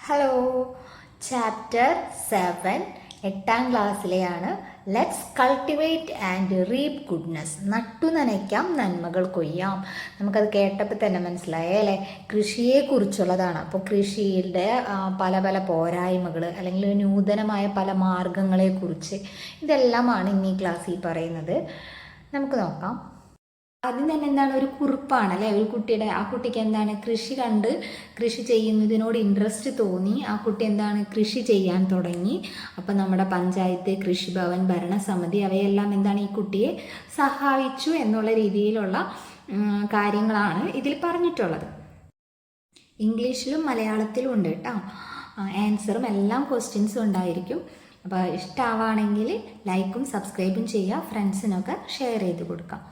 Hello, chapter 7 8ാം ക്ലാസ്സിലെയാണ്. Let's cultivate and reap goodness. നട്ടു നനയ്ക്കാം, നന്മകൾ കൊയ്യാം. നമുക്കത് കേട്ടപ്പോൾ തന്നെ മനസ്സിലായേ അല്ലേ? കൃഷിയെക്കുറിച്ചുള്ളതാണ്. അപ്പോൾ കൃഷിയുടെ പല പല പോരായ്മകൾ അല്ലെങ്കിൽ നൂതനമായ പല മാർഗങ്ങളെക്കുറിച്ച് ഇതെല്ലാമാണ് ഇന്ന് ഈ ക്ലാസ്സിൽ പറയുന്നത്. നമുക്ക് നോക്കാം. ആദ്യം തന്നെ എന്താണ്, ഒരു കുറിപ്പാണ് അല്ലേ? ഒരു കുട്ടിക്ക് എന്താണ്, കൃഷി ചെയ്യുന്നതിനോട് ഇൻട്രസ്റ്റ് തോന്നി. ആ കുട്ടി എന്താണ്, കൃഷി ചെയ്യാൻ തുടങ്ങി. അപ്പം നമ്മുടെ പഞ്ചായത്ത്, കൃഷിഭവൻ, ഭരണസമിതി അവയെല്ലാം എന്താണ്, ഈ കുട്ടിയെ സഹായിച്ചു എന്നുള്ള രീതിയിലുള്ള കാര്യങ്ങളാണ് ഇതിൽ പറഞ്ഞിട്ടുള്ളത്. ഇംഗ്ലീഷിലും മലയാളത്തിലും ഉണ്ട് കേട്ടോ. ആൻസറും എല്ലാം ക്വസ്റ്റ്യൻസും ഉണ്ടായിരിക്കും. അപ്പോൾ ഇഷ്ടമാവുകയാണെങ്കിൽ ലൈക്കും സബ്സ്ക്രൈബും ചെയ്യുക, ഫ്രണ്ട്സിനൊക്കെ ഷെയർ ചെയ്ത് കൊടുക്കാം.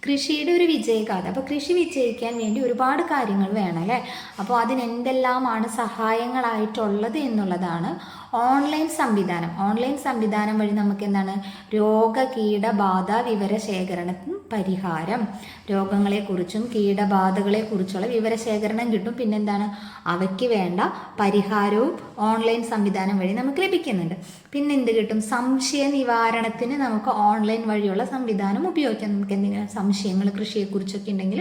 കൃഷിയുടെ ഒരു വിജയഗാഥ. അപ്പോൾ കൃഷി വിജയിക്കാൻ വേണ്ടി ഒരുപാട് കാര്യങ്ങൾ വേണം അല്ലേ? അപ്പോൾ അതിനെന്തെല്ലാമാണ് സഹായങ്ങളായിട്ടുള്ളത് എന്നുള്ളതാണ് ഓൺലൈൻ സംവിധാനം വഴി നമുക്ക് എന്താണ്, കീടബാധ വിവരശേഖരണത്തിന് പരിഹാരം, രോഗങ്ങളെക്കുറിച്ചും കീടബാധകളെക്കുറിച്ചുള്ള വിവരശേഖരണം കിട്ടും. പിന്നെന്താണ്, അവയ്ക്ക് വേണ്ട പരിഹാരവും ഓൺലൈൻ സംവിധാനം വഴി നമുക്ക് ലഭിക്കുന്നുണ്ട്. പിന്നെ എന്ത് കിട്ടും, സംശയ നിവാരണത്തിന് നമുക്ക് ഓൺലൈൻ വഴിയുള്ള സംവിധാനം ഉപയോഗിക്കാം. നമുക്ക് എന്തെങ്കിലും സംശയങ്ങൾ കൃഷിയെക്കുറിച്ചൊക്കെ ഉണ്ടെങ്കിൽ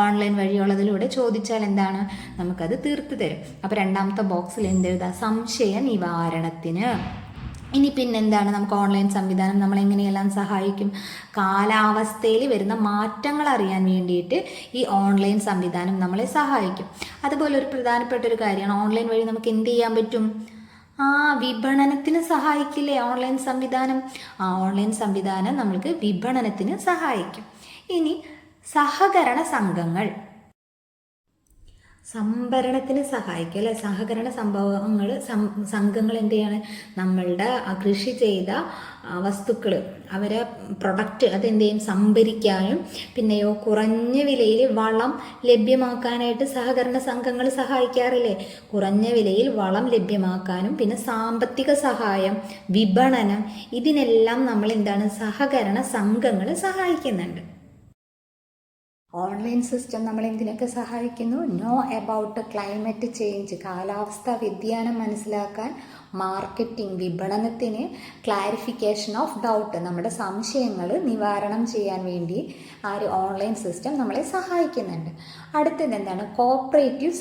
ഓൺലൈൻ വഴിയുള്ളതിലൂടെ ചോദിച്ചാൽ എന്താണ്, നമുക്കത് തീർത്തു തരും. അപ്പോൾ രണ്ടാമത്തെ ബോക്സിൽ എന്തെഴുതാം, സംശയ നിവാരണത്തിന്. ഇനി പിന്നെന്താണ്, നമുക്ക് ഓൺലൈൻ സംവിധാനം നമ്മളെങ്ങനെയെല്ലാം സഹായിക്കും, കാലാവസ്ഥയിൽ വരുന്ന മാറ്റങ്ങൾ അറിയാൻ വേണ്ടിയിട്ട് ഈ ഓൺലൈൻ സംവിധാനം നമ്മളെ സഹായിക്കും. അതുപോലെ ഒരു പ്രധാനപ്പെട്ട ഒരു കാര്യമാണ്, ഓൺലൈൻ വഴി നമുക്ക് എന്ത് ചെയ്യാൻ പറ്റും, വിപണനത്തിന് സഹായിക്കില്ലേ ഓൺലൈൻ സംവിധാനം? ഓൺലൈൻ സംവിധാനം നമ്മൾക്ക് വിപണനത്തിന് സഹായിക്കും. ഇനി സഹകരണ സംഭരണത്തിന് സഹായിക്കും അല്ലെ? സഹകരണ സംഘങ്ങൾ എന്ത് ചെയ്യാണ്, നമ്മളുടെ കൃഷി ചെയ്ത വസ്തുക്കൾ, അവരെ പ്രൊഡക്റ്റ് അതെന്ത് ചെയ്യും, സംഭരിക്കാനും പിന്നെയോ കുറഞ്ഞ വിലയിൽ വളം ലഭ്യമാക്കാനായിട്ട് സഹകരണ സംഘങ്ങൾ സഹായിക്കാറില്ലേ? കുറഞ്ഞ വിലയിൽ വളം ലഭ്യമാക്കാനും പിന്നെ സാമ്പത്തിക സഹായം, വിപണനം, ഇതിനെല്ലാം നമ്മൾ എന്താണ്, സഹകരണ സംഘങ്ങൾ സഹായിക്കുന്നുണ്ട്. ഓൺലൈൻ സിസ്റ്റം നമ്മൾ എന്തിനൊക്കെ സഹായിക്കുന്നു, നോ എബൌട്ട് ക്ലൈമറ്റ് ചേഞ്ച്, കാലാവസ്ഥാ വ്യതിയാനം മനസ്സിലാക്കാൻ, മാർക്കറ്റിംഗ് വിപണനത്തിന്, ക്ലാരിഫിക്കേഷൻ ഓഫ് ഡൗട്ട് നമ്മുടെ സംശയങ്ങൾ നിവാരണം ചെയ്യാൻ വേണ്ടി ഓൺലൈൻ സിസ്റ്റം നമ്മളെ സഹായിക്കുന്നുണ്ട്. അടുത്തത് എന്താണ്, കോഓപ്പറേറ്റീവ്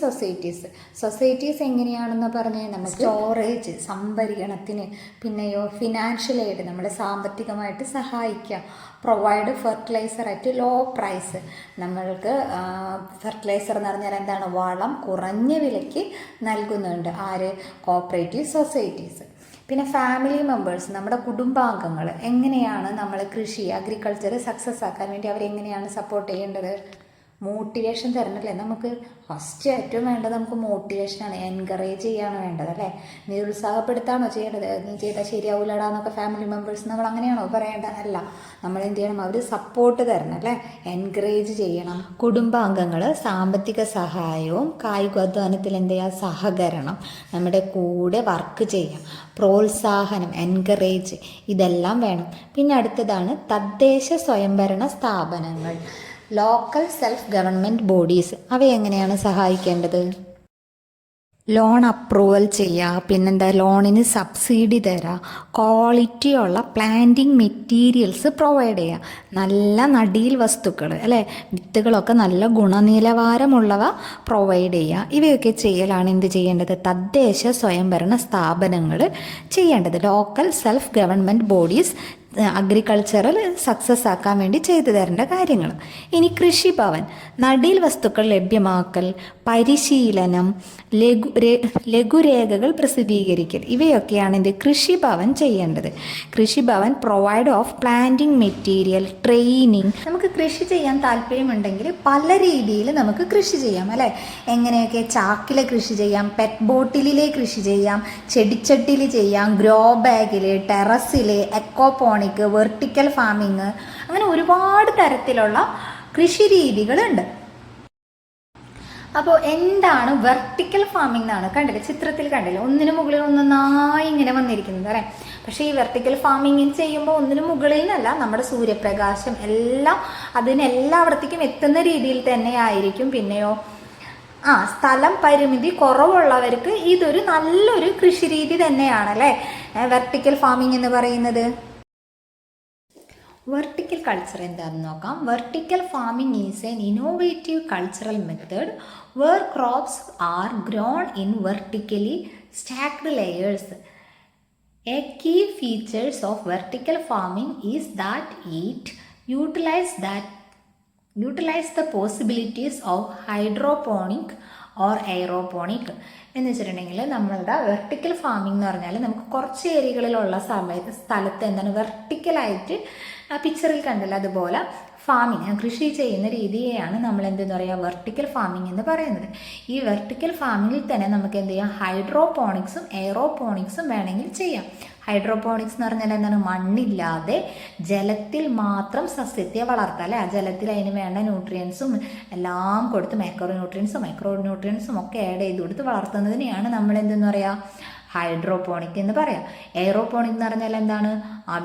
സൊസൈറ്റീസ് എങ്ങനെയാണെന്ന് പറഞ്ഞാൽ നമുക്ക് സ്റ്റോറേജ് സംഭരണത്തിന്, പിന്നെയോ ഫിനാൻഷ്യൽ എയ്ഡ് നമ്മളെ സാമ്പത്തികമായിട്ട് സഹായിക്കുക, provide fertiliser at low price, നമ്മൾക്ക് ഫെർട്ടിലൈസർ എന്ന് പറഞ്ഞാൽ എന്താണ്, വളം കുറഞ്ഞ വിലയ്ക്ക് നൽകുന്നുണ്ട് കോഓപ്പറേറ്റീവ് സൊസൈറ്റീസ്. പിന്നെ ഫാമിലി മെമ്പേഴ്സ് നമ്മുടെ കുടുംബാംഗങ്ങൾ എങ്ങനെയാണ് നമ്മൾ അഗ്രികൾച്ചർ സക്സസ് ആക്കാൻ വേണ്ടി അവരെങ്ങനെയാണ് സപ്പോർട്ട് ചെയ്യേണ്ടത്, മോട്ടിവേഷൻ തരണല്ലേ? നമുക്ക് ഫസ്റ്റ് ഏറ്റവും വേണ്ടത് നമുക്ക് മോട്ടിവേഷനാണ്, എൻകറേജ് ചെയ്യാണ് വേണ്ടത് അല്ലേ? നിരുത്സാഹപ്പെടുത്താണോ ചെയ്യേണ്ടത്, നീ ചെയ്താൽ ശരിയാവില്ലടാ എന്നൊക്കെ ഫാമിലി മെമ്പേഴ്സ് നമ്മൾ അങ്ങനെയാണോ പറയേണ്ടത്? അല്ല, നമ്മൾ എന്ത് ചെയ്യണം, അവർ സപ്പോർട്ട് തരണം അല്ലേ, എൻകറേജ് ചെയ്യണം. കുടുംബാംഗങ്ങൾ സാമ്പത്തിക സഹായവും കായികാധ്വാനത്തിൽ എന്ത് ചെയ്യുക, സഹകരണം, നമ്മുടെ കൂടെ വർക്ക് ചെയ്യാം, പ്രോത്സാഹനം, എൻകറേജ്, ഇതെല്ലാം വേണം. പിന്നെ അടുത്തതാണ് തദ്ദേശ സ്വയംഭരണ സ്ഥാപനങ്ങൾ, ലോക്കൽ സെൽഫ് ഗവൺമെൻറ് ബോഡീസ്. അവയെങ്ങനെയാണ് സഹായിക്കേണ്ടത്, ലോൺ അപ്രൂവൽ ചെയ്യുക, പിന്നെന്താ ലോണിന് സബ്സിഡി തരാം, ക്വാളിറ്റിയുള്ള പ്ലാന്റിങ് മെറ്റീരിയൽസ് പ്രൊവൈഡ് ചെയ്യുക, നല്ല നടീൽ വസ്തുക്കൾ അല്ലേ, വിത്തുകളൊക്കെ നല്ല ഗുണനിലവാരമുള്ളവ പ്രൊവൈഡ് ചെയ്യുക. ഇവയൊക്കെ ചെയ്യലാണ് എന്ത് ചെയ്യേണ്ടത്, തദ്ദേശ സ്വയംഭരണ സ്ഥാപനങ്ങൾ ചെയ്യേണ്ടത്. Local self government bodies agricultural success ആക്കാൻ വേണ്ടി ചെയ്തു തരേണ്ട കാര്യങ്ങൾ. ഇനി കൃഷിഭവൻ നടീൽ വസ്തുക്കൾ ലഭ്യമാക്കൽ, പരിശീലനം, ലഘുരേഖകൾ പ്രസിദ്ധീകരിക്കൽ, ഇവയൊക്കെയാണ് എൻ്റെ കൃഷിഭവൻ ചെയ്യേണ്ടത്. Krishibhavan provide of planting material, training. നമുക്ക് കൃഷി ചെയ്യാൻ താല്പര്യമുണ്ടെങ്കിൽ പല രീതിയിൽ നമുക്ക് കൃഷി ചെയ്യാം അല്ലേ? എങ്ങനെയൊക്കെ, ചാക്കിലെ കൃഷി ചെയ്യാം, പെറ്റ് ബോട്ടിലെ കൃഷി ചെയ്യാം, ചെടിച്ചട്ടിയിൽ ചെയ്യാം, ഗ്രോ ബാഗിൽ, ടെറസിൽ, എക്കോപോണിക്, വെർട്ടിക്കൽ ഫാമിങ്, അങ്ങനെ ഒരുപാട് തരത്തിലുള്ള കൃഷി രീതികളുണ്ട്. അപ്പോൾ എന്താണ് വെർട്ടിക്കൽ ഫാമിംഗ് എന്നാണ് കണ്ടില്ലേ, ചിത്രത്തിൽ കണ്ടില്ലേ, ഒന്നിനു മുകളിൽ ഒന്നൊന്നായി ഇങ്ങനെ വന്നിരിക്കുന്നത് അല്ലേ? പക്ഷേ ഈ വെർട്ടിക്കൽ ഫാമിംഗ് ചെയ്യുമ്പോൾ ഒന്നിനു മുകളിൽ നിന്നല്ല, നമ്മുടെ സൂര്യപ്രകാശം എല്ലാം അതിനെല്ലായിടത്തേക്കും എത്തുന്ന രീതിയിൽ തന്നെ ആയിരിക്കും. പിന്നെയോ സ്ഥലം പരിമിതി കുറവുള്ളവർക്ക് ഇതൊരു നല്ലൊരു കൃഷി രീതി തന്നെയാണ് അല്ലേ വെർട്ടിക്കൽ ഫാമിംഗ് എന്ന് പറയുന്നത്. വെർട്ടിക്കൽ കൾച്ചർ എന്താണെന്ന് നോക്കാം. Vertical farming is an innovative cultural method where crops are grown in vertically stacked layers. A key features of vertical farming is that it utilize the possibilities of hydroponic or aeroponic. എന്ന് വെച്ചിട്ടുണ്ടെങ്കിൽ നമ്മളുടെ vertical farming എന്ന് പറഞ്ഞാൽ നമുക്ക് കുറച്ച് ഏരിയകളിലുള്ള സ്ഥലത്ത് എന്താണ് വെർട്ടിക്കലായിട്ട് പിക്ചറിൽ കണ്ടില്ല അതുപോലെ ഫാമിങ് കൃഷി ചെയ്യുന്ന രീതിയെയാണ് നമ്മൾ എന്തെന്ന് പറയുക വെർട്ടിക്കൽ ഫാമിംഗ് എന്ന് പറയുന്നത്. ഈ വെർട്ടിക്കൽ ഫാമിങ്ങിൽ തന്നെ നമുക്ക് എന്ത് ചെയ്യാം ഹൈഡ്രോപോണിക്സും എയറോപോണിക്സും വേണമെങ്കിൽ ചെയ്യാം. ഹൈഡ്രോപോണിക്സ് എന്ന് പറഞ്ഞാൽ എന്താണ് മണ്ണില്ലാതെ ജലത്തിൽ മാത്രം സസ്യത്തെ വളർത്താം അല്ലേ. ആ ജലത്തിൽ അതിന് വേണ്ട ന്യൂട്രിയൻസും എല്ലാം കൊടുത്ത് മൈക്രോ ന്യൂട്രിയൻസും ഒക്കെ ആഡ് ചെയ്ത് കൊടുത്ത് വളർത്തുന്നതിനെയാണ് നമ്മൾ എന്തെന്ന് പറയുക ഹൈഡ്രോപോണിക് എന്ന് പറയാം. എയറോപോണിക് എന്ന് പറഞ്ഞാൽ എന്താണ്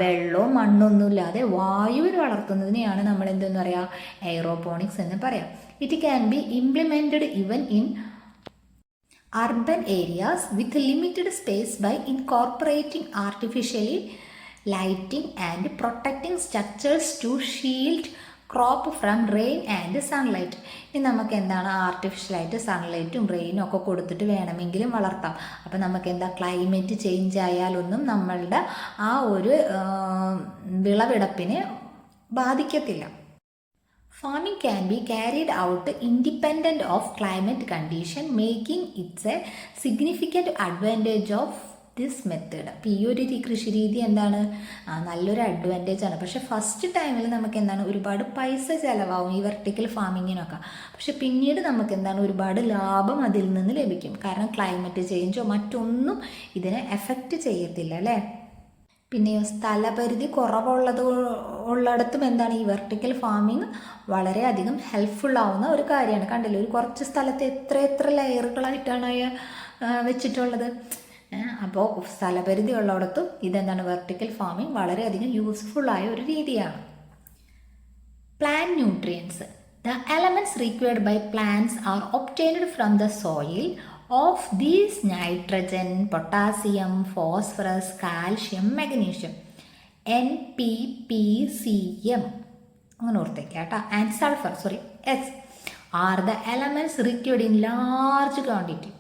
വെള്ളവും മണ്ണൊന്നും ഇല്ലാതെ വായുവിൽ വളർത്തുന്നതിനെയാണ് നമ്മൾ എന്തെന്ന് പറയാം എയറോപോണിക്സ് എന്ന് പറയാം. It can be implemented even in urban areas with limited space by incorporating artificially lighting and protecting structures to shield crop from rain and sunlight. ഇനി നമുക്ക് എന്താണ് ആർട്ടിഫിഷ്യലായിട്ട് സൺലൈറ്റും റെയിനും ഒക്കെ കൊടുത്തിട്ട് വേണമെങ്കിലും വളർത്താം. അപ്പം നമുക്ക് എന്താ ക്ലൈമറ്റ് ചേഞ്ച് ആയാലൊന്നും നമ്മളുടെ ആ ഒരു വിളവെടുപ്പിനെ ബാധിക്കത്തില്ല. Farming can be carried out independent of climate condition, making it a significant advantage of this method. അപ്പോൾ ഈ ഒരു കൃഷി രീതി എന്താണ് നല്ലൊരു അഡ്വാൻറ്റേജ് ആണ്. പക്ഷേ ഫസ്റ്റ് ടൈമിൽ നമുക്ക് എന്താണ് ഒരുപാട് പൈസ ചിലവാകും ഈ വെർട്ടിക്കൽ ഫാമിങ്ങിനൊക്കെ. പക്ഷെ പിന്നീട് നമുക്ക് എന്താണ് ഒരുപാട് ലാഭം അതിൽ നിന്ന് ലഭിക്കും. കാരണം ക്ലൈമറ്റ് ചേഞ്ചോ മറ്റൊന്നും ഇതിനെ എഫക്റ്റ് ചെയ്യത്തില്ല അല്ലേ. പിന്നെ സ്ഥലപരിധി ഉള്ളിടത്തും എന്താണ് ഈ വെർട്ടിക്കൽ ഫാമിങ് വളരെയധികം ഹെൽപ്ഫുൾ ആവുന്ന ഒരു കാര്യമാണ്. കണ്ടില്ലേ ഒരു കുറച്ച് സ്ഥലത്ത് എത്ര ലെയറുകളായിട്ടാണ് വെച്ചിട്ടുള്ളത്. അപ്പോൾ സ്ഥലപരിധി ഉള്ളിടത്തും ഇതെന്താണ് വെർട്ടിക്കൽ ഫാമിങ് വളരെയധികം യൂസ്ഫുള്ളായ ഒരു രീതിയാണ്. Plant nutrients. The elements required by plants are obtained from the soil. Of these nitrogen, potassium, phosphorus, calcium, magnesium, NPPCM അങ്ങനെ ഓർത്തേക്കാം കേട്ടോ and sulphur are the elements required in large quantity.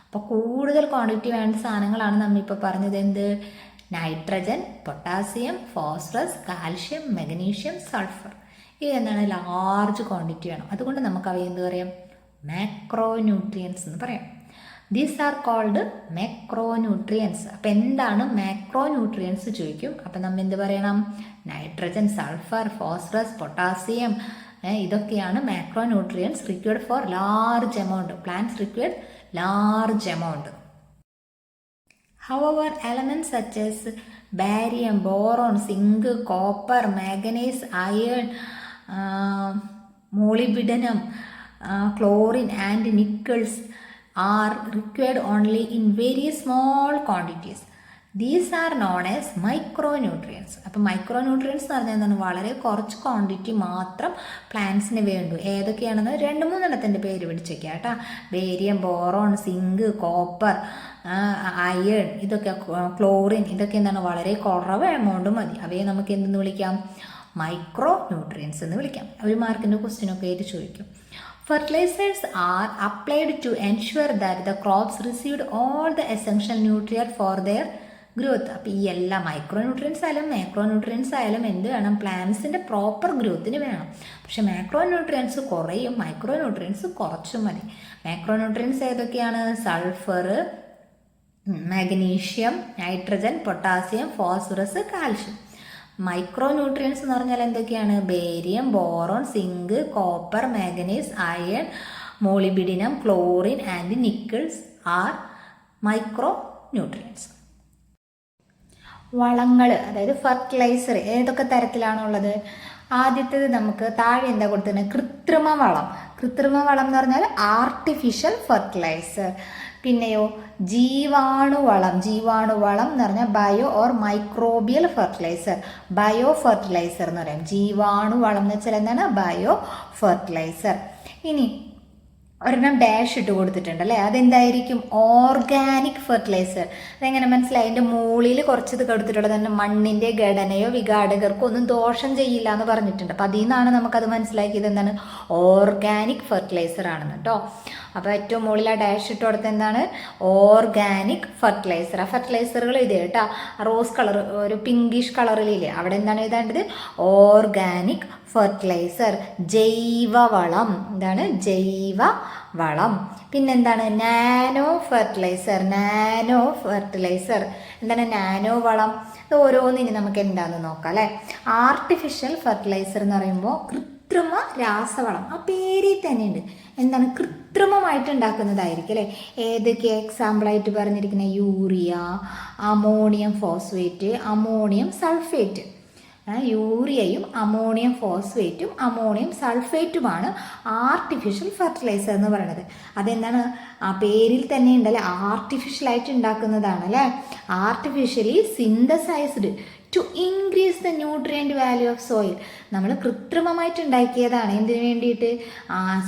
അപ്പോൾ കൂടുതൽ quantity വേണ്ട സാധനങ്ങളാണ് നമ്മളിപ്പോൾ പറഞ്ഞത്. എന്ത് nitrogen, potassium, phosphorus, calcium, magnesium, sulphur. ഇത് എന്താണ് ലാർജ് ക്വാണ്ടിറ്റി വേണം. അതുകൊണ്ട് നമുക്ക് അവയെ എന്ത് പറയാം മാക്രോ ന്യൂട്രിയൻസ് എന്ന് പറയാം. These are called macronutrients. അപ്പം എന്താണ് മാക്രോന്യൂട്രിയൻസ് ചോദിക്കും. അപ്പം നമ്മൾ എന്ത് പറയണം നൈട്രജൻ, സൾഫർ, ഫോസ്ഫറസ്, പൊട്ടാസ്യം ഇതൊക്കെയാണ് macronutrients required for large amount. Plants required large amount. However, elements such as barium, boron, zinc, copper, manganese, iron, molybdenum, chlorine and nickels are required only in very small quantities. These are known as micronutrients. അപ്പോൾ micronutrients എന്ന് പറഞ്ഞാൽ എന്താണ് വളരെ കുറച്ച് quantity മാത്രം പ്ലാന്റ്സിന് വേണ്ടു. ഏതൊക്കെയാണെന്ന് 2-3 പേര് പിടിച്ചേക്കാം കേട്ടോ. Barium, boron, zinc, copper, iron, ഇതൊക്കെ ക്ലോറിൻ, ഇതൊക്കെ എന്താണ് വളരെ കുറവ് എമൗണ്ട് മതി. അവയെ നമുക്ക് എന്തെന്ന് വിളിക്കാം മൈക്രോ ന്യൂട്രിയൻസ് എന്ന് വിളിക്കാം. ഒരു മാർക്കിൻ്റെ ക്വസ്റ്റ്യനൊക്കെ ആയിട്ട് ചോദിക്കും. Fertilizers are applied to ensure that the crops received all the essential nutrients for their growth. അപ്പോൾ ഈ എല്ലാ മൈക്രോന്യൂട്രിയൻസ് ആയാലും മാക്രോന്യൂട്രിയൻസ് ആയാലും എന്ത് വേണം പ്ലാന്റ്സിൻ്റെ പ്രോപ്പർ ഗ്രോത്തിന് വേണം. പക്ഷെ മാക്രോന്യൂട്രിയൻസ് കുറയും, മൈക്രോന്യൂട്രിയൻസ് കുറച്ചും മതി. മാക്രോന്യൂട്രിയൻസ് ഏതൊക്കെയാണ് sulphur, magnesium, nitrogen, potassium, phosphorus, calcium. Micronutrients എന്ന് പറഞ്ഞാൽ എന്തൊക്കെയാണ് barium, boron, zinc, copper, manganese, iron, molybdenum, chlorine and nickels are micronutrients. വളങ്ങൾ അതായത് ഫെർട്ടിലൈസർ ഏതൊക്കെ തരത്തിലാണുള്ളത്? ആദ്യത്തേത് നമുക്ക് താഴെ എന്താ കൊടുത്തിരുന്നത് കൃത്രിമ വളം. കൃത്രിമ വളം എന്ന് പറഞ്ഞാൽ ആർട്ടിഫിഷ്യൽ ഫെർട്ടിലൈസർ. പിന്നെയോ ജീവാണുവളം. ജീവാണുവളം എന്ന് പറഞ്ഞാൽ bio or microbial fertiliser. Bio fertiliser എന്ന് പറയാം. ജീവാണുവളം എന്ന് വെച്ചാൽ എന്താണ് ബയോ ഫെർട്ടിലൈസർ. ഇനി ഒരെണ്ണം ഡാഷ് ഇട്ട് കൊടുത്തിട്ടുണ്ട് അല്ലേ, അതെന്തായിരിക്കും? Organic fertiliser. അതെങ്ങനെ മനസ്സിലായി? അതിൻ്റെ മുകളിൽ കുറച്ചത് കൊടുത്തിട്ടുള്ളത് തന്നെ മണ്ണിൻ്റെ ഘടനയോ വിഘാടകർക്കോ ഒന്നും ദോഷം ചെയ്യില്ല എന്ന് പറഞ്ഞിട്ടുണ്ട്. അപ്പം അതിൽ നിന്നാണ് നമുക്കത് മനസ്സിലാക്കിയത് എന്താണ്? ഓർഗാനിക് ഫെർട്ടിലൈസർ ആണെന്ന് കേട്ടോ. അപ്പോൾ ഏറ്റവും മുകളിൽ ആ ഡാഷ് ഇട്ട് കൊടുത്ത് എന്താണ്? Organic fertiliser. ആ ഫെർട്ടിലൈസറുകൾ ഇത് കേട്ടോ, റോസ് കളർ ഒരു പിങ്കിഷ് കളറിലില്ലേ, അവിടെ എന്താണ് എഴുതേണ്ടത്? Organic fertiliser. ജൈവവളം. എന്താണ്? ജൈവവളം. പിന്നെന്താണ്? Nano fertiliser. Nano fertiliser. എന്താണ് നാനോ വളം? ഇത് ഓരോന്നിനും നമുക്ക് എന്താണെന്ന് നോക്കാം അല്ലേ. ആർട്ടിഫിഷ്യൽ ഫെർട്ടിലൈസർ എന്ന് പറയുമ്പോൾ കൃത്രിമ രാസവളം. ആ പേരിൽ തന്നെയുണ്ട്. എന്താണ്? കൃത്രിമമായിട്ട് ഉണ്ടാക്കുന്നതായിരിക്കും അല്ലേ. ഏതൊക്കെ എക്സാമ്പിളായിട്ട് പറഞ്ഞിരിക്കുന്ന? Urea, ammonium phosphate, ammonium sulphate. യൂറിയയും അമോണിയം ഫോസ്ഫേറ്റും അമോണിയം സൾഫേറ്റുമാണ് ആർട്ടിഫിഷ്യൽ ഫെർട്ടിലൈസർ എന്ന് പറയുന്നത്. അതെന്താണ്? ആ പേരിൽ തന്നെ ഉണ്ടല്ലേ, ആർട്ടിഫിഷ്യലായിട്ട് ഉണ്ടാക്കുന്നതാണ് അല്ലേ. Artificially synthesised to increase the nutrient value of soil. നമ്മൾ കൃത്രിമമായിട്ട് ഉണ്ടാക്കിയതാണ്. എന്തിനു വേണ്ടിയിട്ട്?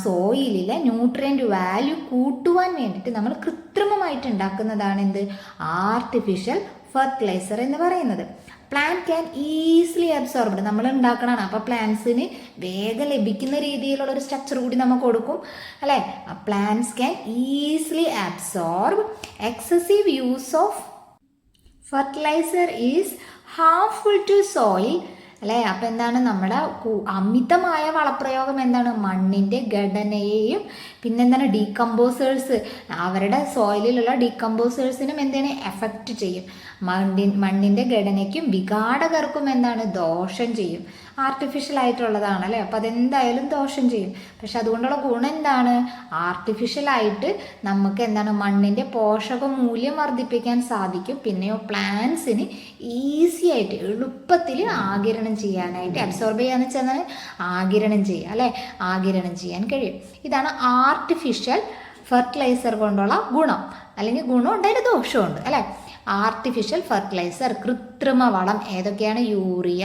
സോയിലിലെ ന്യൂട്രിയൻറ്റ് വാല്യൂ കൂട്ടുവാൻ വേണ്ടിയിട്ട് നമ്മൾ കൃത്രിമമായിട്ട് ഉണ്ടാക്കുന്നതാണ് എന്ത്? ആർട്ടിഫിഷ്യൽ ഫെർട്ടിലൈസർ എന്ന് പറയുന്നത്. Plant can easily absorbed. നമ്മൾ ഉണ്ടാക്കണതാണ്. അപ്പോൾ പ്ലാന്റ്സിന് വേഗം ലഭിക്കുന്ന രീതിയിലുള്ള ഒരു സ്ട്രക്ചർ കൂടി നമ്മൾ കൊടുക്കും അല്ലേ. Plants can easily absorb. Excessive use of fertiliser is harmful to soil അല്ലേ. അപ്പം എന്താണ്? നമ്മുടെ അമിതമായ വളപ്രയോഗം എന്താണ്? മണ്ണിൻ്റെ ഘടനയെയും പിന്നെന്താണ്? ഡീകമ്പോസേഴ്സ്, അവരുടെ സോയിലിലുള്ള ഡീകമ്പോസേഴ്സിനും എന്താണ്? എഫക്റ്റ് ചെയ്യും. മണ്ണിൻ്റെ ഘടനയ്ക്കും വിഘാടകർക്കും എന്താണ്? ദോഷം ചെയ്യും. ആർട്ടിഫിഷ്യൽ ആയിട്ടുള്ളതാണ് അല്ലേ. അപ്പോൾ അതെന്തായാലും ദോഷം ചെയ്യും. പക്ഷെ അതുകൊണ്ടുള്ള ഗുണം എന്താണ്? ആർട്ടിഫിഷ്യലായിട്ട് നമുക്ക് എന്താണ്? മണ്ണിൻ്റെ പോഷക മൂല്യം വർദ്ധിപ്പിക്കാൻ സാധിക്കും. പിന്നെയോ പ്ലാന്റ്സിന് ഈസി ആയിട്ട് എളുപ്പത്തിൽ ആഗിരണം ചെയ്യാനായിട്ട്, അബ്സോർബ് ചെയ്യാന്ന് വെച്ചാൽ ആഗിരണം ചെയ്യുക അല്ലേ, ആഗിരണം ചെയ്യാൻ കഴിയും. ഇതാണ് ആർട്ടിഫിഷ്യൽ ഫെർട്ടിലൈസർ കൊണ്ടുള്ള ഗുണം. അല്ലെങ്കിൽ ഗുണമുണ്ട്, അതിന് ദോഷമുണ്ട് അല്ലേ. ആർട്ടിഫിഷ്യൽ ഫെർട്ടിലൈസർ, കൃത്രിമ വളം ഏതൊക്കെയാണ്? Urea,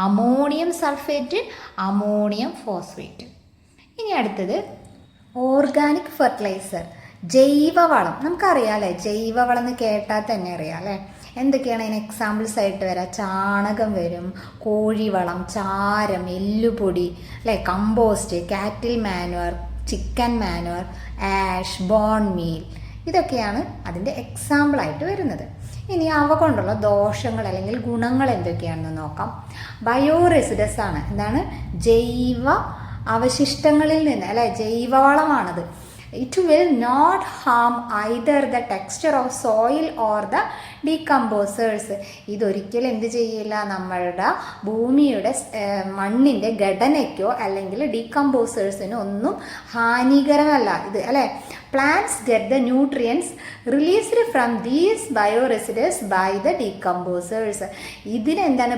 ammonium sulphate, ammonium phosphate. ഇനി അടുത്തത് ഓർഗാനിക് ഫെർട്ടിലൈസർ, ജൈവവളം. നമുക്കറിയാം അല്ലേ, ജൈവവളം എന്ന് കേട്ടാൽ തന്നെ അറിയാം അല്ലേ. എന്തൊക്കെയാണ് അതിന് എക്സാമ്പിൾസ് ആയിട്ട് വരാം? ചാണകം വരും, കോഴിവളം, ചാരം, എല്ലുപൊടി അല്ലേ, compost, cattle manure, chicken manure, ash, bone meal. ഇതൊക്കെയാണ് അതിൻ്റെ എക്സാമ്പിളായിട്ട് വരുന്നത്. ഇനി അവ കൊണ്ടുള്ള ദോഷങ്ങൾ അല്ലെങ്കിൽ ഗുണങ്ങൾ എന്തൊക്കെയാണെന്ന് നോക്കാം. ബയോറെസിഡസ് ആണ്. എന്താണ്? ജൈവ അവശിഷ്ടങ്ങളിൽ നിന്ന് അല്ലെ, ജൈവവളമാണത്. It will not harm either the texture of soil or the decomposers. ഇതൊരിക്കലും എന്ത് ചെയ്യില്ല? നമ്മളുടെ ഭൂമിയുടെ മണ്ണിൻ്റെ ഘടനയ്ക്കോ അല്ലെങ്കിൽ ഡീകമ്പോസേഴ്സിനോ ഒന്നും ഹാനികരമല്ല ഇത് അല്ലേ. Plants get the nutrients released from these bioresidues by the decomposers. ഇതിനെന്താണ്?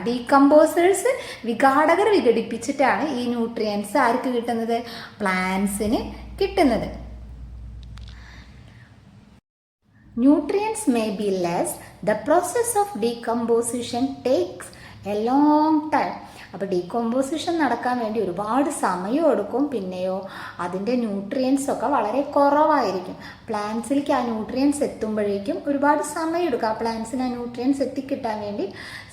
ഡീകമ്പോസേഴ്സ് വിഘാടകർ വിഘടിപ്പിച്ചിട്ടാണ് ഈ ന്യൂട്രിയൻസ് ആർക്ക് കിട്ടുന്നത്? പ്ലാന്റ്സിന് കിട്ടുന്നത്. Nutrients may be less. The process of decomposition takes a long time. അപ്പോൾ ഡീകമ്പോസിഷൻ നടക്കാൻ വേണ്ടി ഒരുപാട് സമയം എടുക്കും. പിന്നെയോ അതിൻ്റെ ന്യൂട്രിയൻസ് ഒക്കെ വളരെ കുറവായിരിക്കും. പ്ലാന്റ്സിലേക്ക് ആ ന്യൂട്രിയൻസ് എത്തുമ്പോഴേക്കും ഒരുപാട് സമയം എടുക്കും. ആ പ്ലാന്റ്സിന് ആ ന്യൂട്രിയൻസ് എത്തിക്കിട്ടാൻ വേണ്ടി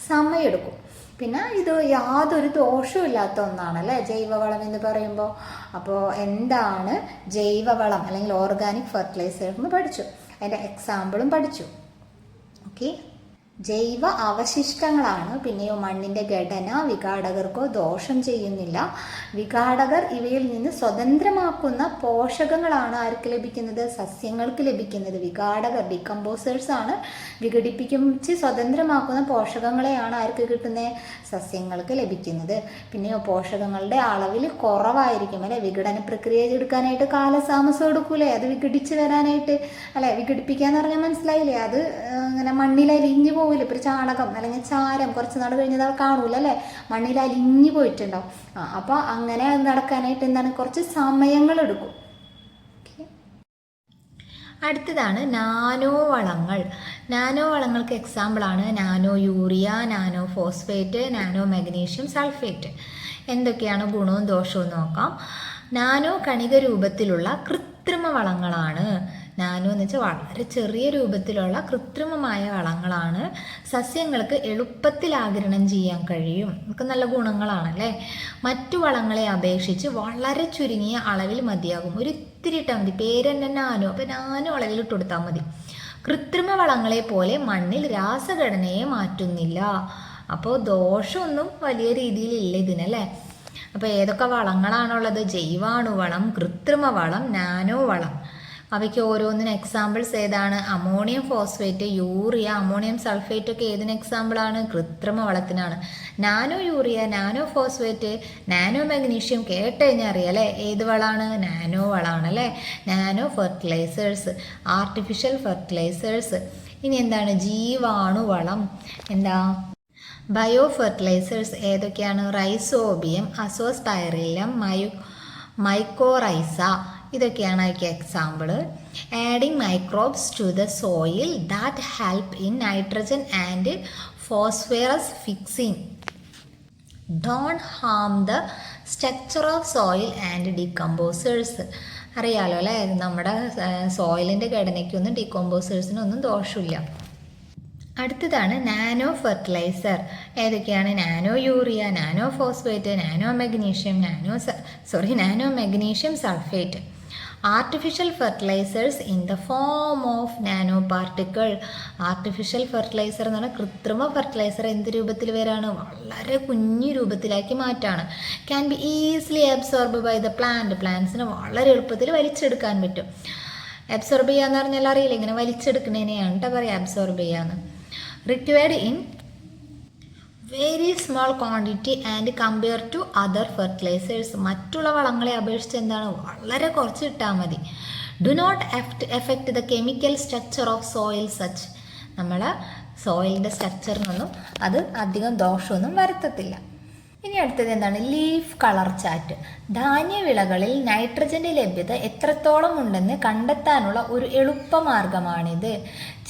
സമയമെടുക്കും. പിന്നെ ഇത് യാതൊരു ദോഷവും ഇല്ലാത്ത ഒന്നാണല്ലേ ജൈവവളം എന്ന് പറയുമ്പോൾ. അപ്പോൾ എന്താണ് ജൈവവളം അല്ലെങ്കിൽ ഓർഗാനിക് ഫെർട്ടിലൈസർ എന്ന് പഠിച്ചു, അതിൻ്റെ എക്സാമ്പിളും പഠിച്ചു. ഓക്കെ, ജൈവ അവശിഷ്ടങ്ങളാണ്. പിന്നെയോ മണ്ണിൻ്റെ ഘടന വിഘാടകർക്കോ ദോഷം ചെയ്യുന്നില്ല. വിഘാടകർ ഇവയിൽ നിന്ന് സ്വതന്ത്രമാക്കുന്ന പോഷകങ്ങളാണ് ആർക്ക് ലഭിക്കുന്നത്? സസ്യങ്ങൾക്ക് ലഭിക്കുന്നത്. വിഘാടകർ ഡീകമ്പോസേഴ്സ് ആണ് വിഘടിപ്പിച്ച് സ്വതന്ത്രമാക്കുന്ന പോഷകങ്ങളെയാണ് ആർക്ക് കിട്ടുന്നത്? സസ്യങ്ങൾക്ക് ലഭിക്കുന്നത്. പിന്നെയോ പോഷകങ്ങളുടെ അളവിൽ കുറവായിരിക്കും അല്ലെ. വിഘടന പ്രക്രിയ എടുക്കാനായിട്ട് കാലതാമസം എടുക്കൂലേ, അത് വിഘടിച്ച് വരാനായിട്ട് അല്ലെ. വിഘടിപ്പിക്കാന്ന് പറഞ്ഞാൽ മനസ്സിലായില്ലേ? അത് ഇങ്ങനെ മണ്ണിൽ അലിഞ്ഞു പോവില്ല. ഇപ്പോൾ ഒരു ചാണകം അല്ലെങ്കിൽ ചാരം കുറച്ച് നാൾ കഴിഞ്ഞാൽ അത് കാണൂല അല്ലേ, മണ്ണിൽ അലിഞ്ഞു പോയിട്ടുണ്ടാവും. അപ്പോൾ അങ്ങനെ നടക്കാനായിട്ട് എന്താണ്? കുറച്ച് സമയങ്ങളെടുക്കും. അടുത്തതാണ് നാനോ വളങ്ങൾ. നാനോ വളങ്ങൾക്ക് എക്സാമ്പിളാണ് nano urea, nano phosphate, nano magnesium sulphate. എന്തൊക്കെയാണ് ഗുണവും ദോഷവും നോക്കാം. നാനോ കണിക രൂപത്തിലുള്ള കൃത്രിമ വളങ്ങളാണ്. നാനോ എന്ന് വെച്ചാൽ വളരെ ചെറിയ രൂപത്തിലുള്ള കൃത്രിമമായ വളങ്ങളാണ്. സസ്യങ്ങൾക്ക് എളുപ്പത്തിൽ ആഗിരണം ചെയ്യാൻ കഴിയും. നമുക്ക് നല്ല ഗുണങ്ങളാണല്ലേ. മറ്റു വളങ്ങളെ അപേക്ഷിച്ച് വളരെ ചുരുങ്ങിയ അളവിൽ മതിയാകും. ഒരു ഇത്തിരി ഇട്ടാൽ മതി. പേര് തന്നെ നാനോ, അപ്പോൾ നാനോ അളവിൽ ഇട്ട് കൊടുത്താൽ മതി. കൃത്രിമ വളങ്ങളെ പോലെ മണ്ണിൽ രാസഘടനയെ മാറ്റുന്നില്ല. അപ്പോൾ ദോഷമൊന്നും വലിയ രീതിയിലില്ല ഇതിനല്ലേ. അപ്പോൾ ഏതൊക്കെ വളങ്ങളാണുള്ളത്? ജൈവാണുവളം, കൃത്രിമ വളം, നാനോ വളം. അവയ്ക്ക് ഓരോന്നിനും എക്സാമ്പിൾസ് ഏതാണ്? Ammonium phosphate, urea, ammonium sulphate ഒക്കെ ഏതിന് എക്സാമ്പിളാണ്? കൃത്രിമ വളത്തിനാണ്. Nano urea, nano phosphate, nano magnesium കേട്ട് കഴിഞ്ഞാൽ അറിയാം അല്ലേ ഏത് വളമാണ്? നാനോ വളമാണ് അല്ലേ. Nano fertilisers, artificial fertilisers. ഇനി എന്താണ്? ജീവാണുവളം. എന്താ? ബയോ ഫെർട്ടിലൈസേഴ്സ് ഏതൊക്കെയാണ്? Rhizobium, azospirillum, mycorrhiza. ഇതൊക്കെയാണ് അതിക്ക് example. Adding microbes to the soil that help in nitrogen and phosphorus fixing. Don't harm the structure of soil and decomposers. അറിയാലോ അല്ലേ, നമ്മുടെ സോയിലിൻ്റെ ഘടനയ്ക്കൊന്നും ഡീകമ്പോസേഴ്സിനൊന്നും ദോഷമില്ല. അടുത്തതാണ് നാനോ ഫെർട്ടിലൈസർ. ഏതൊക്കെയാണ്? Nano urea, nano phosphate, nano magnesium sulphate. Artificial fertilizers in the form of nano particle. Artificial fertiliser എന്ന് പറഞ്ഞാൽ കൃത്രിമ ഫെർട്ടിലൈസർ എന്ത് രൂപത്തിൽ വരാണ്? വളരെ കുഞ്ഞു രൂപത്തിലാക്കി മാറ്റാണ്. Can be easily absorb by the plant. പ്ലാന്റ്സിന് വളരെ എളുപ്പത്തിൽ വലിച്ചെടുക്കാൻ പറ്റും. അബ്സോർബ് ചെയ്യാന്ന് പറഞ്ഞാൽ അറിയില്ല, ഇങ്ങനെ വലിച്ചെടുക്കുന്നതിനെയാണ് കേട്ടോ പറയുക അബ്സോർബ് ചെയ്യാന്ന്. Required in very small quantity and compare to other fertilisers. മറ്റുള്ള വളങ്ങളെ അപേക്ഷിച്ച് എന്താണ്? വളരെ കുറച്ച് ഇട്ടാൽ മതി. Do not effect the chemical structure of soil such. നമ്മളെ സോയിലിൻ്റെ സ്ട്രക്ചറിനൊന്നും അത് അധികം ദോഷമൊന്നും വരുത്തത്തില്ല. ഇനി അടുത്തത് എന്താണ്? Leaf colour chart. ധാന്യവിളകളിൽ നൈട്രജൻ്റെ ലഭ്യത എത്രത്തോളം ഉണ്ടെന്ന് കണ്ടെത്താനുള്ള ഒരു എളുപ്പമാർഗമാണിത്.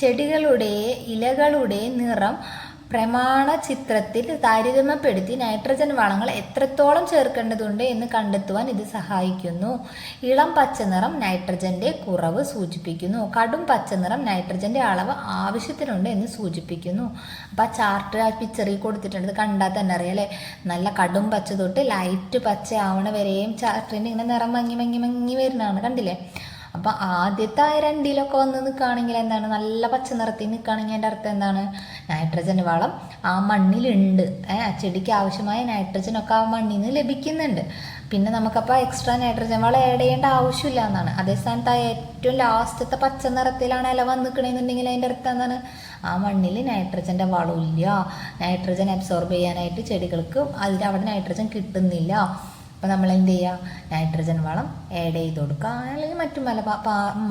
ചെടികളുടെ ഇലകളുടെ നിറം പ്രമാണ ചിത്രത്തിൽ താരതമ്യപ്പെടുത്തി നൈട്രജൻ വളങ്ങൾ എത്രത്തോളം ചേർക്കേണ്ടതുണ്ട് എന്ന് കണ്ടെത്തുവാൻ ഇത് സഹായിക്കുന്നു. ഇളം പച്ചനിറം നൈട്രജൻ്റെ കുറവ് സൂചിപ്പിക്കുന്നു. കടും പച്ചനിറം നൈട്രജൻ്റെ അളവ് ആവശ്യത്തിനുണ്ട് എന്ന് സൂചിപ്പിക്കുന്നു. അപ്പോൾ ആ ചാർട്ട് ആ പിക്ചറിൽ കൊടുത്തിട്ടുണ്ട്, കണ്ടാൽ തന്നെ അറിയാം അല്ലേ. നല്ല കടും പച്ച തൊട്ട് ലൈറ്റ് പച്ച ആവണ വരെയും ചാർട്ടിൻ്റെ ഇങ്ങനെ നിറം മങ്ങി മങ്ങി മങ്ങി വരുന്നതാണ്, കണ്ടില്ലേ. അപ്പം ആദ്യത്തെ രണ്ടിലൊക്കെ വന്ന് നിൽക്കുകയാണെങ്കിൽ എന്താണ്? നല്ല പച്ച നിറത്തിൽ നിൽക്കുകയാണെങ്കിൽ അതിൻ്റെ അർത്ഥം എന്താണ്? നൈട്രജൻ വളം ആ മണ്ണിലുണ്ട്. ചെടിക്ക് ആവശ്യമായ നൈട്രജനൊക്കെ ആ മണ്ണിൽ നിന്ന് ലഭിക്കുന്നുണ്ട്. പിന്നെ നമുക്കപ്പോൾ എക്സ്ട്രാ നൈട്രജൻ വളം ആഡ് ചെയ്യേണ്ട ആവശ്യമില്ല എന്നാണ്. അതേ സ്ഥാനത്ത് ഏറ്റവും ലാസ്റ്റത്തെ പച്ച നിറത്തിലാണ് ഇല വന്ന് നിൽക്കണമെന്നുണ്ടെങ്കിൽ അതിൻ്റെ അർത്ഥം എന്താണ്? ആ മണ്ണിൽ നൈട്രജൻ്റെ വളമില്ല. നൈട്രജൻ അബ്സോർബ് ചെയ്യാനായിട്ട് ചെടികൾക്ക് അവിടെ നൈട്രജൻ കിട്ടുന്നില്ല. അപ്പോൾ നമ്മൾ എന്ത് ചെയ്യുക? നൈട്രജൻ വളം ആഡ് ചെയ്ത് കൊടുക്കുക, അല്ലെങ്കിൽ മറ്റു പല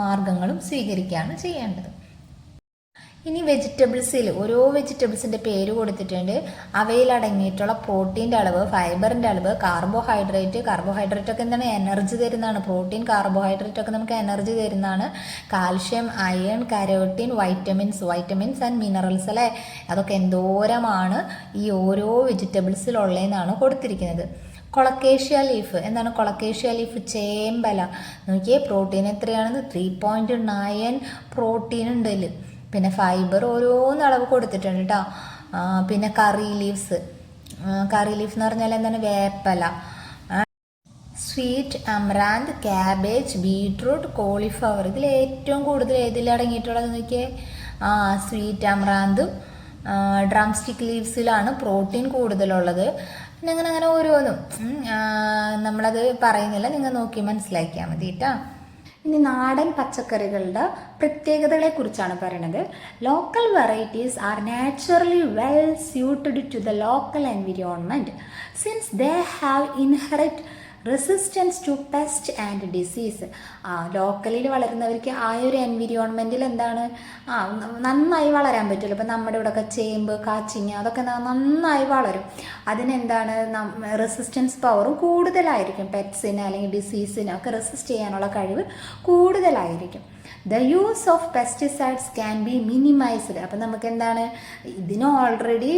മാർഗങ്ങളും സ്വീകരിക്കുകയാണ് ചെയ്യേണ്ടത്. ഇനി വെജിറ്റബിൾസിൽ ഓരോ വെജിറ്റബിൾസിൻ്റെ പേര് കൊടുത്തിട്ടുണ്ട്. അവയിൽ അടങ്ങിയിട്ടുള്ള പ്രോട്ടീൻ്റെ അളവ്, ഫൈബറിൻ്റെ അളവ്, കാർബോഹൈഡ്രേറ്റ് ഒക്കെ എന്താണ്? എനർജി തരുന്നതാണ്. പ്രോട്ടീൻ, കാർബോഹൈഡ്രേറ്റ് ഒക്കെ നമുക്ക് എനർജി തരുന്നതാണ്. Calcium, iron, carotene, vitamins and minerals അല്ലേ. അതൊക്കെ എന്തോരമാണ് ഈ ഓരോ വെജിറ്റബിൾസിലുള്ളതെന്നാണ് കൊടുത്തിരിക്കുന്നത്. Colocasia leaf. എന്താണ് കൊളക്കേഷ്യ ലീഫ്? ചേമ്പല. നോക്കിയേ, പ്രോട്ടീൻ എത്രയാണെന്ന്? 3.9 പ്രോട്ടീൻ ഉണ്ട് അതിൽ. പിന്നെ ഫൈബർ ഓരോന്ന് അളവ് കൊടുത്തിട്ടുണ്ട് കേട്ടോ. പിന്നെ കറി ലീവ്സ് എന്ന് പറഞ്ഞാൽ എന്താണ്? വേപ്പല. Sweet amaranth, cabbage, beetroot, cauliflower. ഇതിൽ ഏറ്റവും കൂടുതൽ ഏതിൽ അടങ്ങിയിട്ടുള്ളത് നോക്കിയേ? സ്വീറ്റ് അമറാന്തും ഡ്രം സ്റ്റിക്ക് ലീവ്സിലാണ് പ്രോട്ടീൻ കൂടുതലുള്ളത്. പിന്നെ അങ്ങനെ ഓരോന്നും നമ്മളത് പറയുന്നില്ല, നിങ്ങൾ നോക്കി മനസ്സിലാക്കിയാൽ മതി കേട്ടോ. ഇനി നാടൻ പച്ചക്കറികളുടെ പ്രത്യേകതകളെ കുറിച്ചാണ് പറയുന്നത്. Local varieties are naturally well suited to the local environment since they have inherit resistance to pest and disease. ലോക്കലിൽ വളരുന്നവർക്ക് ആ ഒരു എൻവിറോൺമെൻറ്റിൽ എന്താണ് നന്നായി വളരാൻ പറ്റുമല്ലോ. ഇപ്പം നമ്മുടെ ഇവിടെയൊക്കെ ചേമ്പ്, കാച്ചിങ്ങ അതൊക്കെ നന്നായി വളരും. അതിനെന്താണ് റെസിസ്റ്റൻസ് പവറും കൂടുതലായിരിക്കും. പെറ്റ്സിന് അല്ലെങ്കിൽ ഡിസീസിന് ഒക്കെ റെസിസ്റ്റ് ചെയ്യാനുള്ള കഴിവ് കൂടുതലായിരിക്കും. The use of pesticides can be minimised. അപ്പം നമുക്ക് എന്താണ്, ഇതിന് ഓൾറെഡി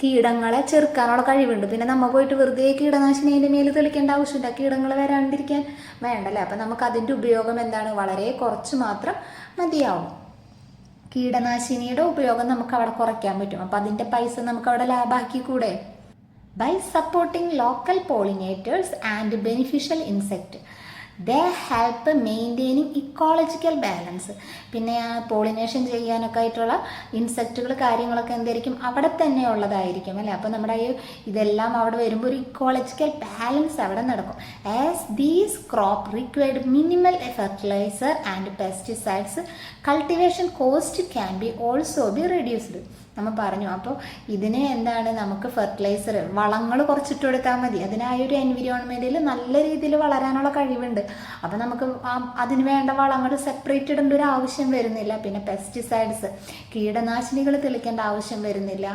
കീടങ്ങളെ ചെറുക്കാനുള്ള കഴിവുണ്ട്. പിന്നെ നമ്മൾ പോയിട്ട് വെറുതെ കീടനാശിനി അതിൻ്റെ മേൽ തെളിക്കേണ്ട ആവശ്യമില്ല, കീടങ്ങൾ വരാണ്ടിരിക്കാൻ വേണ്ടല്ലേ. അപ്പം നമുക്ക് അതിൻ്റെ ഉപയോഗം എന്താണ്, വളരെ കുറച്ച് മാത്രം മതിയാവും. കീടനാശിനിയുടെ ഉപയോഗം നമുക്ക് അവിടെ കുറയ്ക്കാൻ പറ്റും. അപ്പം അതിൻ്റെ പൈസ നമുക്ക് അവിടെ ലാഭാക്കി കൂടെ. By supporting local pollinators and beneficial insect they help maintaining ecological balance. പിന്നെ പോളിനേഷൻ ചെയ്യാനൊക്കെ ആയിട്ടുള്ള ഇൻസെക്റ്റുകൾ കാര്യങ്ങളൊക്കെ എന്തായിരിക്കും, അവിടെ തന്നെ ഉള്ളതായിരിക്കും അല്ലേ. അപ്പോൾ നമ്മുടെ ഇതെല്ലാം അവിടെ വരുമ്പോൾ ഒരു ഇക്കോളജിക്കൽ ബാലൻസ് അവിടെ നടക്കും. As these crop required minimal fertiliser and pesticides cultivation cost can be also be reduced. നമ്മൾ പറഞ്ഞു. അപ്പോൾ ഇതിന് എന്താണ്, നമുക്ക് ഫെർട്ടിലൈസർ വളങ്ങൾ കുറച്ചിട്ട് കൊടുത്താൽ മതി. അതിനായൊരു എൻവിരോൺമെൻറ്റിൽ നല്ല രീതിയിൽ വളരാനുള്ള കഴിവുണ്ട്. അപ്പോൾ നമുക്ക് അതിന് വേണ്ട വളങ്ങൾ സെപ്പറേറ്റ് ഇടേണ്ട ഒരു ആവശ്യം വരുന്നില്ല. പിന്നെ പെസ്റ്റിസൈഡ്സ്, കീടനാശിനികൾ തെളിക്കേണ്ട ആവശ്യം വരുന്നില്ല.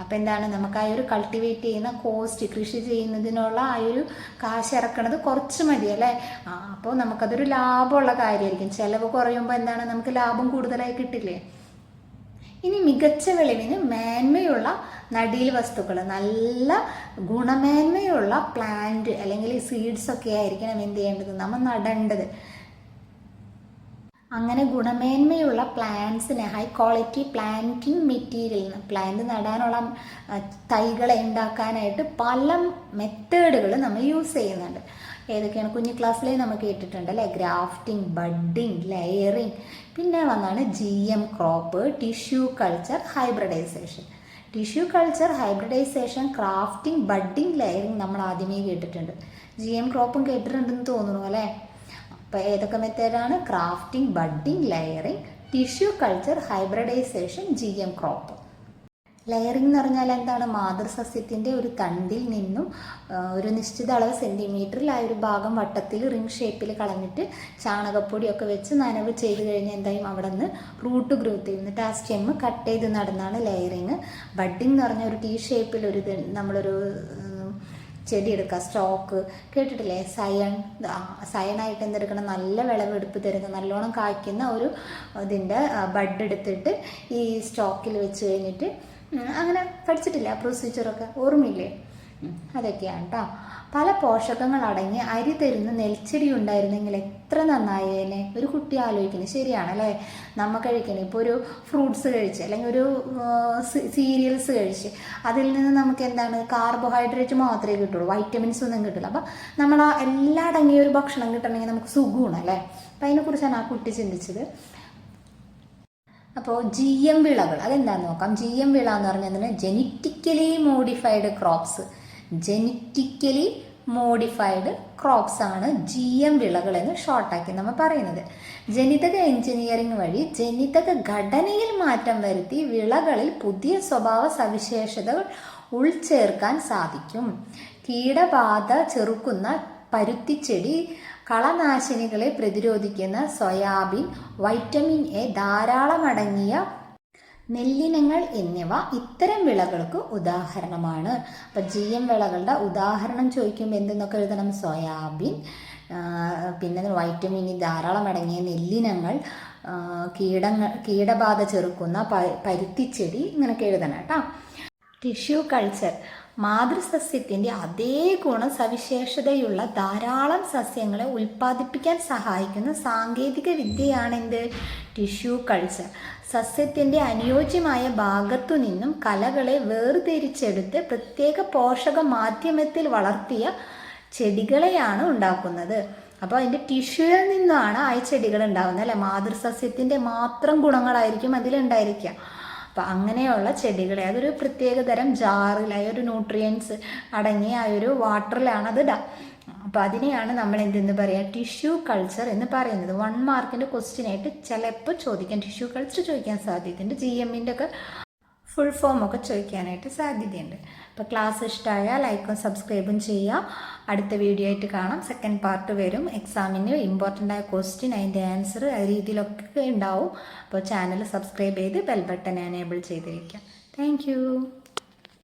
അപ്പോൾ എന്താണ്, നമുക്ക് ആ ഒരു കൾട്ടിവേറ്റ് ചെയ്യുന്ന കോസ്റ്റ്, കൃഷി ചെയ്യുന്നതിനുള്ള ആ ഒരു കാശ് ഇറക്കണത് കുറച്ച് മതി അല്ലേ. അപ്പോൾ നമുക്കതൊരു ലാഭമുള്ള കാര്യമായിരിക്കും. ചിലവ് കുറയുമ്പോൾ എന്താണ്, നമുക്ക് ലാഭം കൂടുതലായി കിട്ടില്ലേ. ഇനി മികച്ച വിളവിന് മേന്മയുള്ള നടീൽ വസ്തുക്കൾ, നല്ല ഗുണമേന്മയുള്ള പ്ലാന്റ് അല്ലെങ്കിൽ സീഡ്സ് ഒക്കെ ആയിരിക്കണം എന്ത് ചെയ്യേണ്ടത്, നമ്മൾ നടേണ്ടത്. അങ്ങനെ ഗുണമേന്മയുള്ള പ്ലാന്റ്സിനെ, high quality planting material, plant നടാനുള്ള തൈകളെ ഉണ്ടാക്കാനായിട്ട് പല മെത്തേഡുകൾ നമ്മൾ യൂസ് ചെയ്യുന്നുണ്ട്. ഏതൊക്കെയാണ്, കുഞ്ഞു ക്ലാസ്സിലേ നമ്മൾ കേട്ടിട്ടുണ്ട് അല്ലേ. ഗ്രാഫ്റ്റിംഗ്, ബഡ്ഡിങ്, ലെയറിങ്, പിന്നെ വന്നാണ് GM crop, tissue culture, hybridisation. Tissue culture, hybridisation, grafting, budding, layering നമ്മൾ ആദ്യമേ കേട്ടിട്ടുണ്ട്. GM ക്രോപ്പും കേട്ടിട്ടുണ്ടെന്ന് തോന്നുന്നു അല്ലേ. അപ്പോൾ ഏതൊക്കെ മെത്തേഡാണ്, grafting, budding, layering, tissue culture, hybridisation, GM crop. Layering എന്ന് പറഞ്ഞാൽ എന്താണ്, മാതൃസസ്യത്തിൻ്റെ ഒരു തണ്ടിൽ നിന്നും ഒരു നിശ്ചിത അളവ് സെൻറ്റിമീറ്ററിൽ ആ ഒരു ഭാഗം വട്ടത്തിൽ റിംഗ് ഷേപ്പിൽ കളഞ്ഞിട്ട് ചാണകപ്പൊടിയൊക്കെ വെച്ച് നനവ് ചെയ്ത് കഴിഞ്ഞാൽ എന്തായും അവിടെ നിന്ന് റൂട്ട് ഗ്രോത്ത് ചെയ്യും. എന്നിട്ട് ആ സ്റ്റെം കട്ട് ചെയ്ത് നടന്നാണ് ലെയറിങ്. ബഡ്ഡിങ് എന്ന് പറഞ്ഞാൽ ഒരു T ഷേപ്പിൽ ഒരു നമ്മളൊരു ചെടി എടുക്കുക, സ്റ്റോക്ക് കേട്ടിട്ടില്ലേ, സയനായിട്ട് എന്തെടുക്കണം, നല്ല വിളവെടുപ്പ് തരുന്ന നല്ലോണം കായ്ക്കുന്ന ഒരു ഇതിൻ്റെ ബഡ് എടുത്തിട്ട് ഈ സ്റ്റോക്കിൽ വെച്ച് കഴിഞ്ഞിട്ട് അങ്ങനെ പഠിച്ചിട്ടില്ല പ്രൊസീജിയറൊക്കെ, ഓർമ്മയില്ലേ? അതൊക്കെയാണ് കേട്ടോ. പല പോഷകങ്ങൾ അടങ്ങി അരി തരുന്ന നെൽച്ചെടി ഉണ്ടായിരുന്നെങ്കിൽ എത്ര നന്നായേനെ. ഒരു കുട്ടി ആലോചിക്കുന്നത് ശരിയാണല്ലേ. നമ്മൾ കഴിക്കണം, ഇപ്പോൾ ഒരു ഫ്രൂട്ട്സ് കഴിച്ച് അല്ലെങ്കിൽ ഒരു സീരിയൽസ് കഴിച്ച് അതിൽ നിന്ന് നമുക്ക് എന്താണ്, കാർബോഹൈഡ്രേറ്റ് മാത്രമേ കിട്ടുള്ളൂ, വൈറ്റമിൻസ് ഒന്നും കിട്ടില്ല. അപ്പം നമ്മൾ ആ എല്ലാം അടങ്ങിയ ഒരു ഭക്ഷണം കിട്ടണമെങ്കിൽ നമുക്ക് സുഖമാണ് അല്ലേ. അപ്പം അതിനെക്കുറിച്ചാണ് ആ കുട്ടി ചിന്തിച്ചത്. അപ്പോൾ GM വിളകൾ അതെന്താണെന്ന് നോക്കാം. GM വിള എന്ന് പറഞ്ഞാൽ genetically modified crops. Genetically modified crops ആണ് GM വിളകൾ എന്ന് ഷോർട്ടാക്കി നമ്മൾ പറയുന്നത്. ജനിതക എഞ്ചിനീയറിംഗ് വഴി ജനിതക ഘടനയിൽ മാറ്റം വരുത്തി വിളകളിൽ പുതിയ സ്വഭാവ സവിശേഷതകൾ ഉൾച്ചേർക്കാൻ സാധിക്കും. കീടബാധ ചെറുക്കുന്ന പരുത്തിച്ചെടി, കളനാശിനികളെ പ്രതിരോധിക്കുന്ന സോയാബീൻ, വൈറ്റമിൻ A ധാരാളം അടങ്ങിയ നെല്ലിനങ്ങൾ എന്നിവ ഇത്തരം വിളകൾക്ക് ഉദാഹരണമാണ്. അപ്പം GM വിളകളുടെ ഉദാഹരണം ചോദിക്കുമ്പോൾ എന്തെന്നൊക്കെ എഴുതണം, സോയാബീൻ, പിന്നെ വൈറ്റമിൻ E ധാരാളം അടങ്ങിയ നെല്ലിനങ്ങൾ, കീടബാധ ചെറുക്കുന്ന പരുത്തിച്ചെടി, ഇങ്ങനെയൊക്കെ എഴുതണം കേട്ടോ. ടിഷ്യൂ കൾച്ചർ, മാതൃസസ്യത്തിൻ്റെ അതേ ഗുണസവിശേഷതയുള്ള ധാരാളം സസ്യങ്ങളെ ഉൽപ്പാദിപ്പിക്കാൻ സഹായിക്കുന്ന സാങ്കേതിക വിദ്യയാണെന്ത്, ടിഷ്യൂ കൾച്ചർ. സസ്യത്തിൻ്റെ അനുയോജ്യമായ ഭാഗത്തു നിന്നും കലകളെ വേർതിരിച്ചെടുത്ത് പ്രത്യേക പോഷക മാധ്യമത്തിൽ വളർത്തിയ ചെടികളെയാണ് ഉണ്ടാക്കുന്നത്. അപ്പോൾ അതിൻ്റെ ടിഷ്യൂവിൽ നിന്നാണ് ആ ചെടികൾ ഉണ്ടാകുന്നത് അല്ലേ. മാതൃസസ്യത്തിൻ്റെ മാത്രം ഗുണങ്ങളായിരിക്കും അതിലുണ്ടായിരിക്കുക. അപ്പം അങ്ങനെയുള്ള ചെടികളെ അതൊരു പ്രത്യേക തരം ജാറിൽ ആ ഒരു ന്യൂട്രിയൻസ് അടങ്ങിയ ആ ഒരു വാട്ടറിലാണ് അത് ഇടുക. അപ്പോൾ അതിനെയാണ് നമ്മൾ എന്തെന്ന് പറയുക, ടിഷ്യൂ കൾച്ചർ എന്ന് പറയുന്നത്. 1 മാർക്കിൻ്റെ ക്വസ്റ്റ്യനായിട്ട് ചിലപ്പോൾ ചോദിക്കാൻ, ടിഷ്യൂ കൾച്ചർ ചോദിക്കാൻ സാധ്യതയുണ്ട്. GMൻ്റെ ഒക്കെ ഫുൾ ഫോം ഒക്കെ ചോദിക്കാനായിട്ട് സാധ്യതയുണ്ട്. അപ്പോൾ ക്ലാസ് ഇഷ്ടമായാൽ ലൈക്കും സബ്സ്ക്രൈബും ചെയ്യുക. അടുത്ത വീഡിയോ ആയിട്ട് കാണാം. സെക്കൻഡ് പാർട്ട് വരും. എക്സാമിന് ഇമ്പോർട്ടൻ്റ് ആയ ക്വസ്റ്റ്യൻ, അതിൻ്റെ ആൻസർ ആ രീതിയിലൊക്കെ ഉണ്ടാവും. അപ്പോൾ ചാനൽ സബ്സ്ക്രൈബ് ചെയ്ത് ബെൽ ബട്ടൺ എനേബിൾ ചെയ്ത് വയ്ക്കാം. താങ്ക്